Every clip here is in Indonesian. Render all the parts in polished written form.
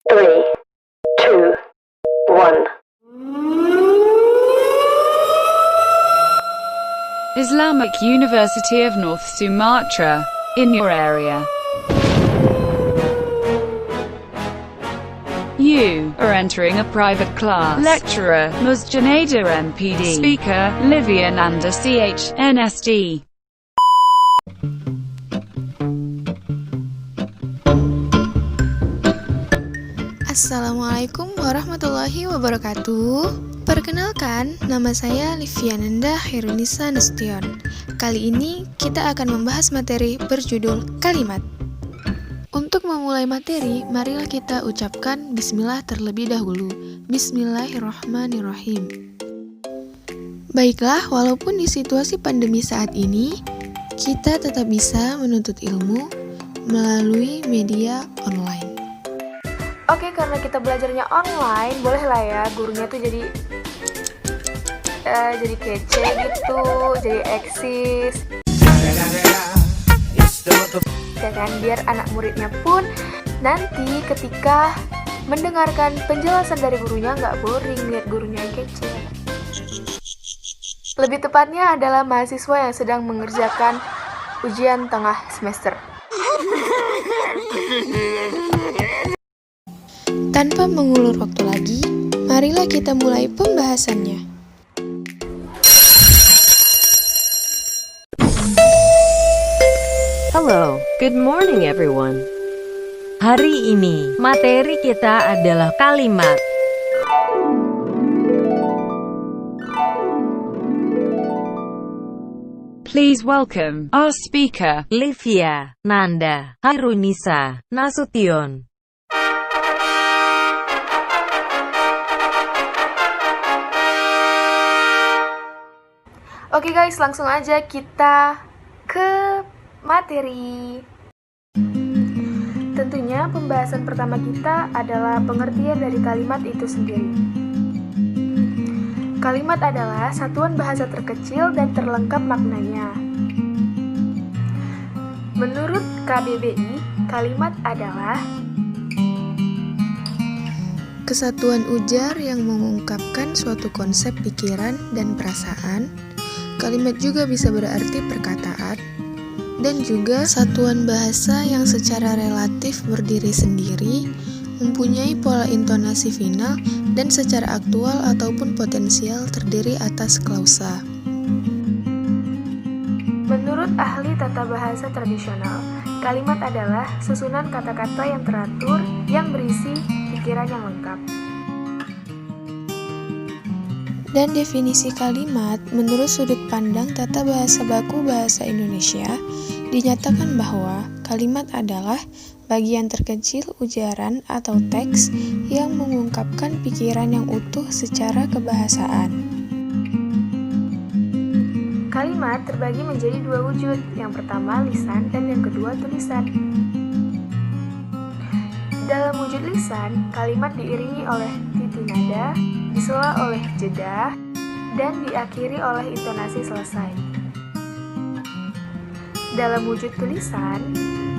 Three, two, one. Islamic University of North Sumatra, in your area. You are entering a private class. Lecturer, Musjanada MPD. Speaker, Livia Nanda CH, NSD. Assalamualaikum warahmatullahi wabarakatuh. Perkenalkan, nama saya Liviananda Herunisa Nasution. Kali ini kita akan membahas materi berjudul kalimat. Untuk memulai materi, marilah kita ucapkan bismillah terlebih dahulu. Bismillahirrahmanirrahim. Baiklah, walaupun di situasi pandemi saat ini, kita tetap bisa menuntut ilmu melalui media online. Oke, karena kita belajarnya online, boleh lah ya gurunya tuh jadi kece gitu, jadi eksis. Ya kan, biar anak muridnya pun nanti ketika mendengarkan penjelasan dari gurunya nggak boring, lihat gurunya yang kece. Lebih tepatnya adalah mahasiswa yang sedang mengerjakan ujian tengah semester. Tanpa mengulur waktu lagi, marilah kita mulai pembahasannya. Hello, good morning everyone. Hari ini, materi kita adalah kalimat. Please welcome our speaker, Livia Nanda Herunisa Nasution. Oke guys, langsung aja kita ke materi. Tentunya pembahasan pertama kita adalah pengertian dari kalimat itu sendiri. Kalimat adalah satuan bahasa terkecil dan terlengkap maknanya. Menurut KBBI, kalimat adalah kesatuan ujar yang mengungkapkan suatu konsep pikiran dan perasaan. Kalimat juga bisa berarti perkataan, dan juga satuan bahasa yang secara relatif berdiri sendiri, mempunyai pola intonasi final, dan secara aktual ataupun potensial terdiri atas klausa. menurut ahli tata bahasa tradisional, kalimat adalah susunan kata-kata yang teratur yang berisi pikiran yang lengkap. Dan definisi kalimat menurut sudut pandang tata bahasa baku bahasa Indonesia dinyatakan bahwa kalimat adalah bagian terkecil ujaran atau teks yang mengungkapkan pikiran yang utuh secara kebahasaan. Kalimat terbagi menjadi dua wujud, yang pertama lisan dan yang kedua tulisan. Dalam wujud lisan, kalimat diiringi oleh titik nada, disela oleh jeda, dan diakhiri oleh intonasi selesai. Dalam wujud tulisan,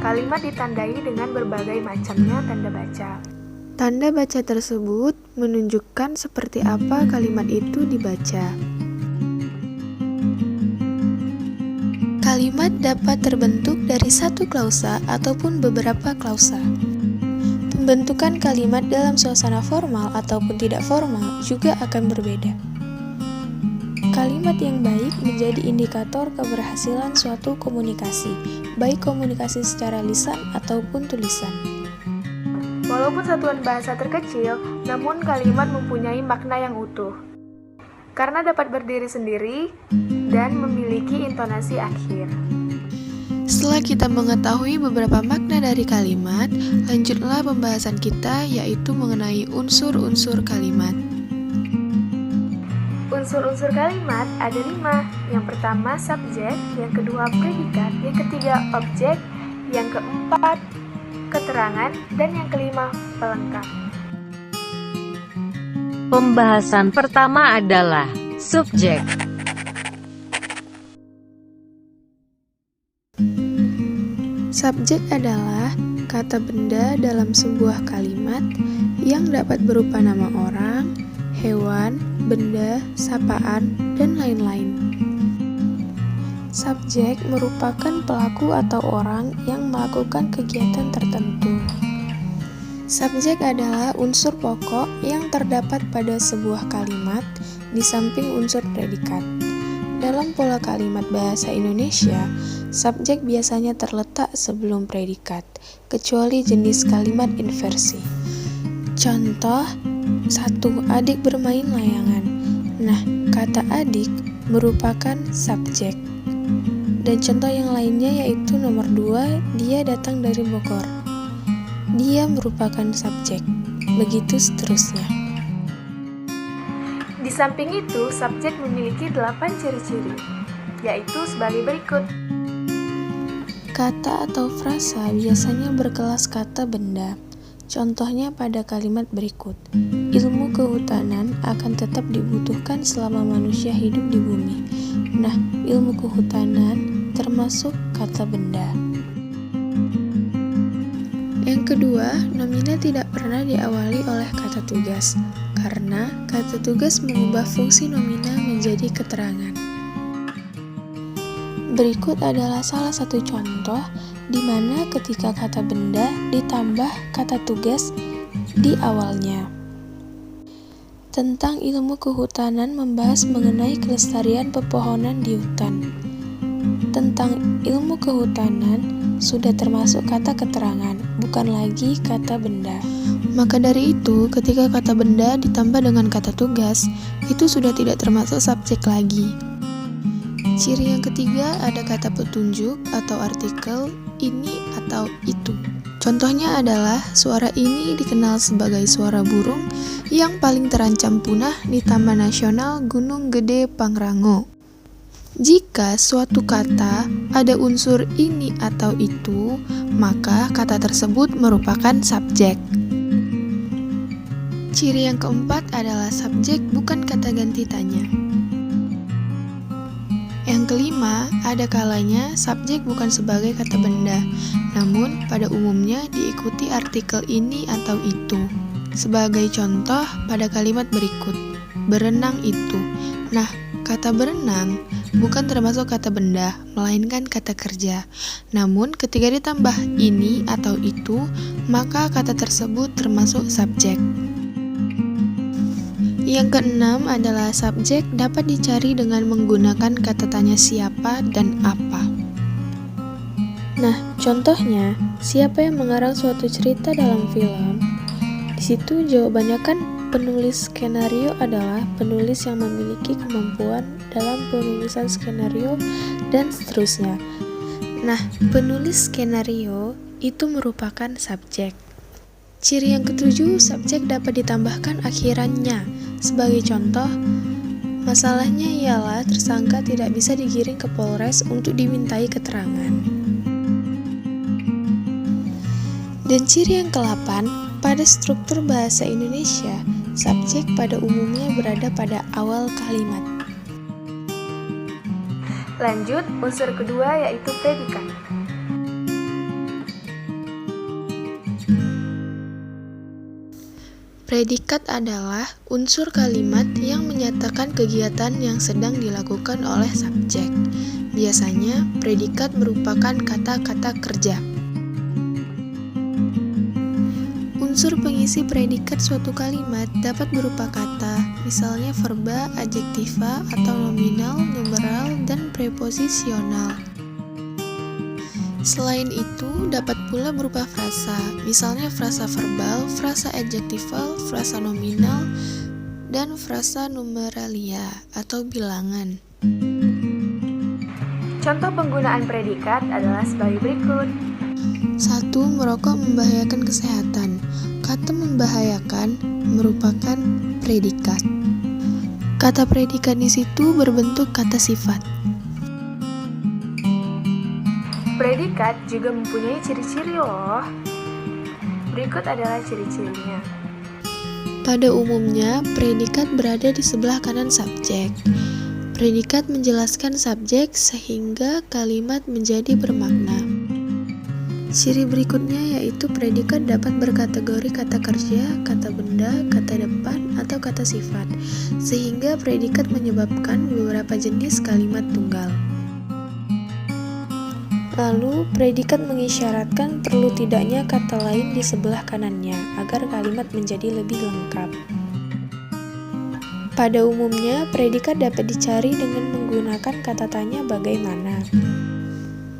kalimat ditandai dengan berbagai macamnya tanda baca. Tanda baca tersebut menunjukkan seperti apa kalimat itu dibaca. Kalimat dapat terbentuk dari satu klausa ataupun beberapa klausa. Pembentukan kalimat dalam suasana formal ataupun tidak formal juga akan berbeda. Kalimat yang baik menjadi indikator keberhasilan suatu komunikasi, baik komunikasi secara lisan ataupun tulisan. Walaupun satuan bahasa terkecil, namun kalimat mempunyai makna yang utuh. Karena dapat berdiri sendiri dan memiliki intonasi akhir. Setelah kita mengetahui beberapa makna dari kalimat, lanjutlah pembahasan kita yaitu mengenai unsur-unsur kalimat. Unsur-unsur kalimat ada 5. Yang pertama subjek, yang kedua predikat, yang ketiga objek, yang keempat keterangan, dan yang kelima pelengkap. Pembahasan pertama adalah subjek. Subjek adalah kata benda dalam sebuah kalimat yang dapat berupa nama orang, hewan, benda, sapaan, dan lain-lain. Subjek merupakan pelaku atau orang yang melakukan kegiatan tertentu. Subjek adalah unsur pokok yang terdapat pada sebuah kalimat di samping unsur predikat. Dalam pola kalimat bahasa Indonesia, subjek biasanya terletak sebelum predikat, kecuali jenis kalimat inversi. Contoh, 1. Adik bermain layangan. Nah, kata adik merupakan subjek. Dan contoh yang lainnya yaitu nomor 2, dia datang dari Bogor. Dia merupakan subjek. Begitu seterusnya. Di samping itu, subjek memiliki 8 ciri-ciri, yaitu sebagai berikut. Kata atau frasa biasanya berkelas kata benda. Contohnya pada kalimat berikut. Ilmu kehutanan akan tetap dibutuhkan selama manusia hidup di bumi. Nah, ilmu kehutanan termasuk kata benda. Yang kedua, nomina tidak pernah diawali oleh kata tugas, karena kata tugas mengubah fungsi nomina menjadi keterangan. Berikut adalah salah satu contoh di mana ketika kata benda ditambah kata tugas di awalnya. Tentang ilmu kehutanan membahas mengenai kelestarian pepohonan di hutan. Tentang ilmu kehutanan sudah termasuk kata keterangan, bukan lagi kata benda. Maka dari itu, ketika kata benda ditambah dengan kata tugas, itu sudah tidak termasuk subjek lagi. Ciri yang ketiga ada kata petunjuk atau artikel ini atau itu. Contohnya adalah suara ini dikenal sebagai suara burung yang paling terancam punah di Taman Nasional Gunung Gede Pangrango. Jika suatu kata ada unsur ini atau itu, maka kata tersebut merupakan subjek. Ciri yang keempat adalah subjek bukan kata ganti tanya. Yang kelima, ada kalanya subjek bukan sebagai kata benda, namun pada umumnya diikuti artikel ini atau itu. Sebagai contoh pada kalimat berikut, berenang itu. Nah, kata berenang bukan termasuk kata benda, melainkan kata kerja. Namun ketika ditambah ini atau itu, maka kata tersebut termasuk subjek. Yang keenam adalah subjek dapat dicari dengan menggunakan kata tanya siapa dan apa. Nah, contohnya, siapa yang mengarang suatu cerita dalam film? Di situ jawabannya kan penulis skenario adalah penulis yang memiliki kemampuan dalam penulisan skenario dan seterusnya. Nah, penulis skenario itu merupakan subjek. Ciri yang ketujuh, subjek dapat ditambahkan akhirannya. Sebagai contoh, masalahnya ialah tersangka tidak bisa digiring ke Polres untuk dimintai keterangan. Dan ciri yang ke-8, pada struktur bahasa Indonesia, subjek pada umumnya berada pada awal kalimat. Lanjut, unsur kedua yaitu predikat. Predikat adalah unsur kalimat yang menyatakan kegiatan yang sedang dilakukan oleh subjek. Biasanya, predikat merupakan kata-kata kerja. Unsur pengisi predikat suatu kalimat dapat berupa kata, misalnya verba, adjektiva, atau nominal, numeral, dan preposisional. Selain itu, dapat pula berupa frasa, misalnya frasa verbal, frasa adjektival, frasa nominal, dan frasa numeralia atau bilangan. Contoh penggunaan predikat adalah sebagai berikut. 1. Merokok membahayakan kesehatan. Kata membahayakan merupakan predikat. Kata predikat di situ berbentuk kata sifat. Predikat juga mempunyai ciri-ciri loh. Berikut adalah ciri-cirinya. Pada umumnya, predikat berada di sebelah kanan subjek. Predikat menjelaskan subjek sehingga kalimat menjadi bermakna. Ciri berikutnya yaitu predikat dapat berkategori kata kerja, kata benda, kata depan, atau kata sifat, sehingga predikat menyebabkan beberapa jenis kalimat tunggal. Lalu, predikat mengisyaratkan perlu tidaknya kata lain di sebelah kanannya agar kalimat menjadi lebih lengkap. Pada umumnya, predikat dapat dicari dengan menggunakan kata tanya bagaimana.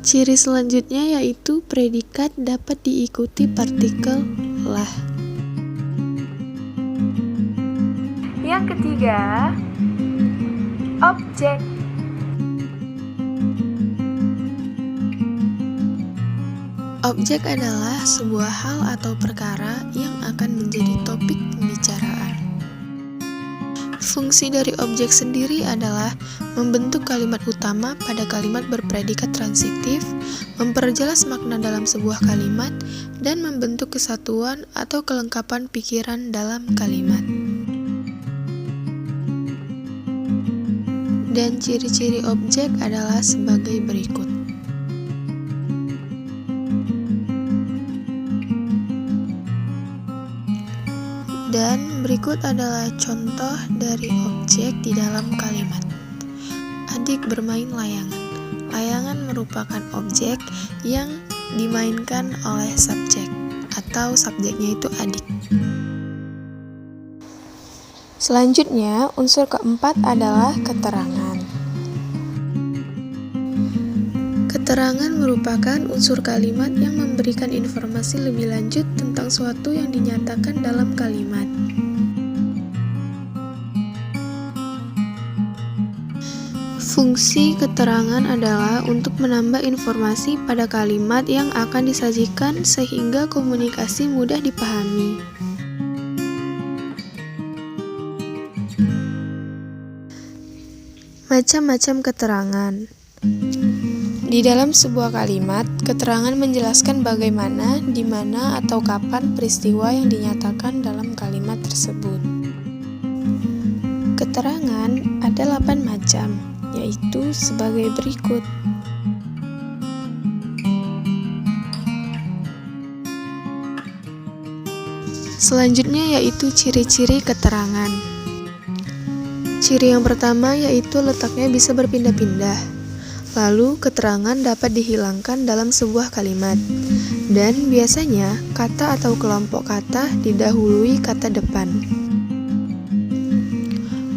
Ciri selanjutnya yaitu predikat dapat diikuti partikel lah. Yang ketiga, objek. Objek adalah sebuah hal atau perkara yang akan menjadi topik pembicaraan. Fungsi dari objek sendiri adalah membentuk kalimat utama pada kalimat berpredikat transitif, memperjelas makna dalam sebuah kalimat, dan membentuk kesatuan atau kelengkapan pikiran dalam kalimat. Dan ciri-ciri objek adalah sebagai berikut. Dan berikut adalah contoh dari objek di dalam kalimat. Adik bermain layangan. Layangan merupakan objek yang dimainkan oleh subjek, atau subjeknya itu adik. Selanjutnya, unsur keempat adalah keterangan. Keterangan merupakan unsur kalimat yang memberikan informasi lebih lanjut tentang suatu yang dinyatakan dalam kalimat. Fungsi keterangan adalah untuk menambah informasi pada kalimat yang akan disajikan sehingga komunikasi mudah dipahami. Macam-macam keterangan. Di dalam sebuah kalimat, keterangan menjelaskan bagaimana, di mana, atau kapan peristiwa yang dinyatakan dalam kalimat tersebut. Keterangan ada 8 macam, yaitu sebagai berikut. Selanjutnya yaitu ciri-ciri keterangan. Ciri yang pertama yaitu letaknya bisa berpindah-pindah. Lalu, keterangan dapat dihilangkan dalam sebuah kalimat, dan biasanya kata atau kelompok kata didahului kata depan.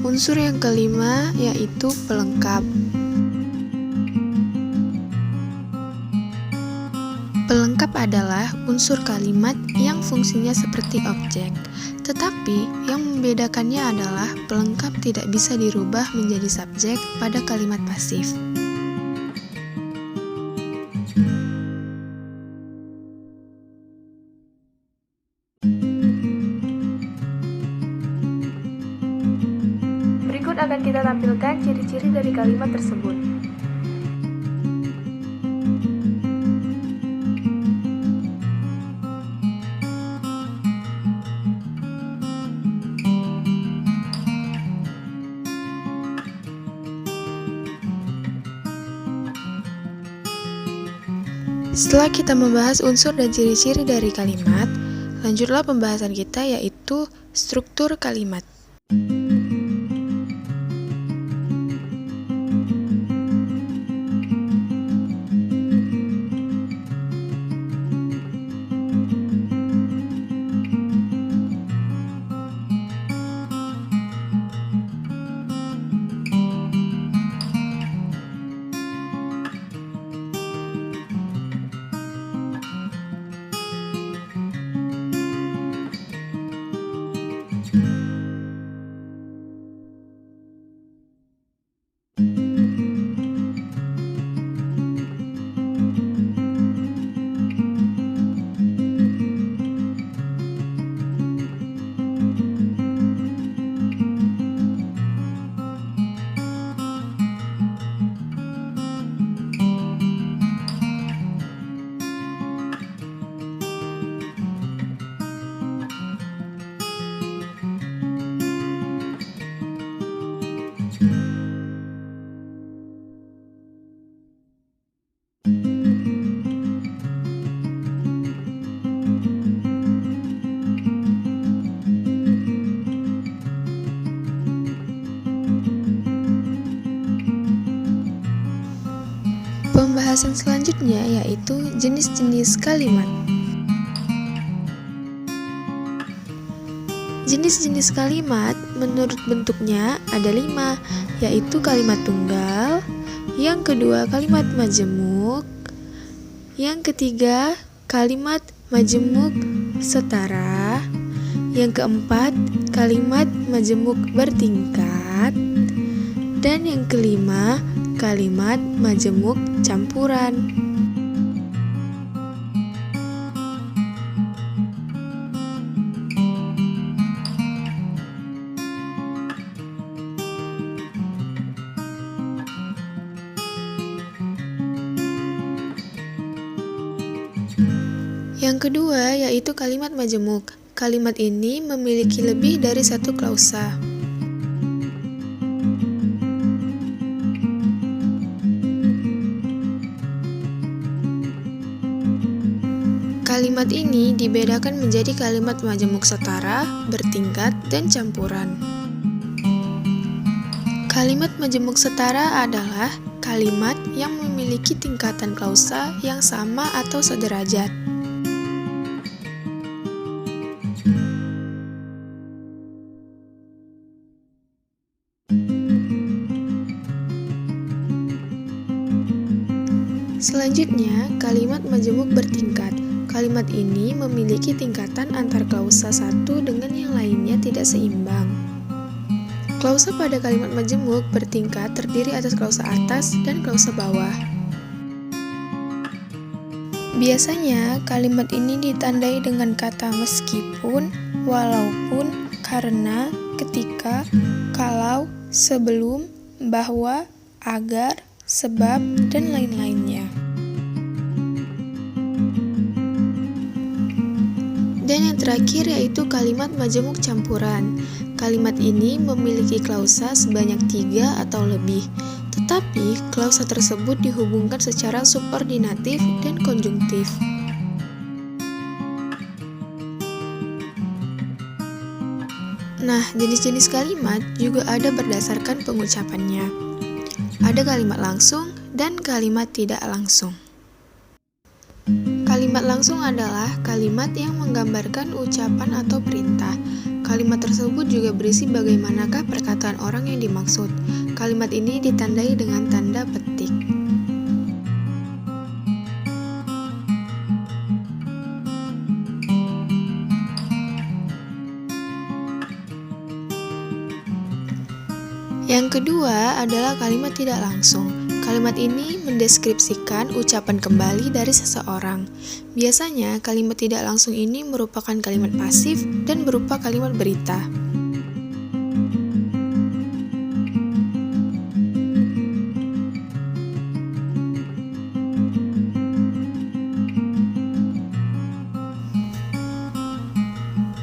Unsur yang kelima yaitu pelengkap. Pelengkap adalah unsur kalimat yang fungsinya seperti objek, tetapi yang membedakannya adalah pelengkap tidak bisa dirubah menjadi subjek pada kalimat pasif. Berikut akan kita tampilkan ciri-ciri dari kalimat tersebut. Setelah kita membahas unsur dan ciri-ciri dari kalimat, lanjutlah pembahasan kita yaitu struktur kalimat. Pembahasan selanjutnya yaitu jenis-jenis kalimat. Jenis-jenis kalimat menurut bentuknya ada 5, yaitu kalimat tunggal, yang kedua kalimat majemuk, yang ketiga kalimat majemuk setara, yang keempat kalimat majemuk bertingkat, dan yang kelima kalimat majemuk campuran. Yang kedua yaitu kalimat majemuk. Kalimat ini memiliki lebih dari satu klausa. Kalimat ini dibedakan menjadi kalimat majemuk setara, bertingkat, dan campuran. Kalimat majemuk setara adalah kalimat yang memiliki tingkatan klausa yang sama atau sederajat. Selanjutnya, kalimat majemuk bertingkat. Kalimat ini memiliki tingkatan antar klausa satu dengan yang lainnya tidak seimbang. Klausa pada kalimat majemuk bertingkat terdiri atas klausa atas dan klausa bawah. Biasanya, kalimat ini ditandai dengan kata meskipun, walaupun, karena, ketika, kalau, sebelum, bahwa, agar, sebab, dan lain-lainnya. Dan yang terakhir yaitu kalimat majemuk campuran. Kalimat ini memiliki klausa sebanyak 3 atau lebih, tetapi klausa tersebut dihubungkan secara subordinatif dan konjungtif. Nah, jenis-jenis kalimat juga ada berdasarkan pengucapannya. Ada kalimat langsung dan kalimat tidak langsung. Kalimat langsung adalah kalimat yang menggambarkan ucapan atau perintah. Kalimat tersebut juga berisi bagaimanakah perkataan orang yang dimaksud. Kalimat ini ditandai dengan tanda petik. Yang kedua adalah kalimat tidak langsung. Kalimat ini mendeskripsikan ucapan kembali dari seseorang. Biasanya, kalimat tidak langsung ini merupakan kalimat pasif dan berupa kalimat berita.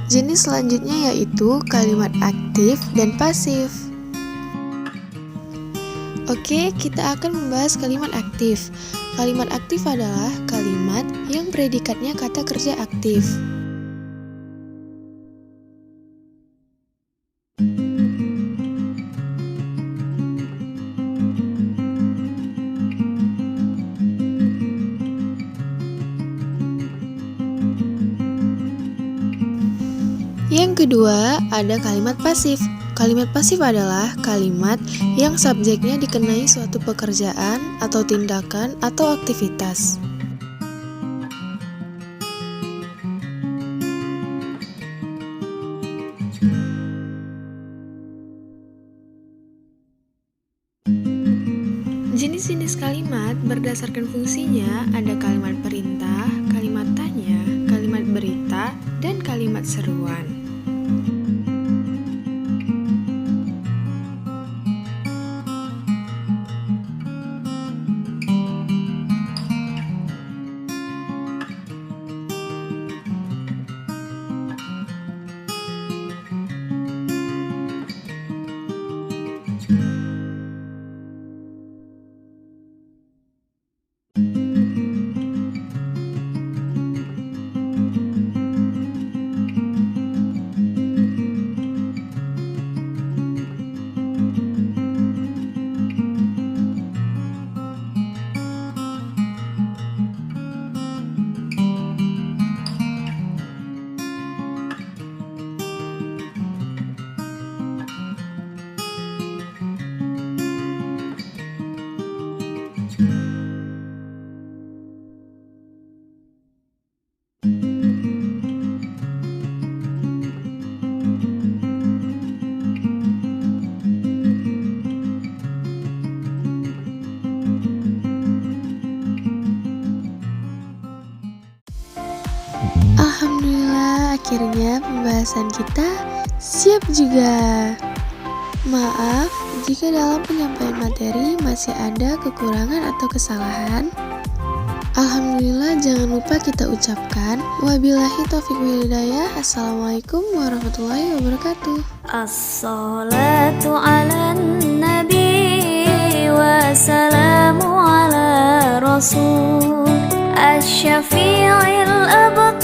Jenis selanjutnya yaitu kalimat aktif dan pasif. Oke, kita akan membahas kalimat aktif. Kalimat aktif adalah kalimat yang predikatnya kata kerja aktif. Yang kedua, ada kalimat pasif. Kalimat pasif adalah kalimat yang subjeknya dikenai suatu pekerjaan atau tindakan atau aktivitas. Jenis-jenis kalimat berdasarkan fungsinya ada kalimat perintah, kalimat tanya, kalimat berita, dan kalimat seruan. Alhamdulillah, akhirnya pembahasan kita siap juga. Maaf jika dalam penyampaian materi masih ada kekurangan atau kesalahan. Alhamdulillah, jangan lupa kita ucapkan wabillahi taufiq wal hidayah. Assalamualaikum warahmatullahi wabarakatuh. As-salatu ala nabi wa salamu ala rasul asy-syafi'il abad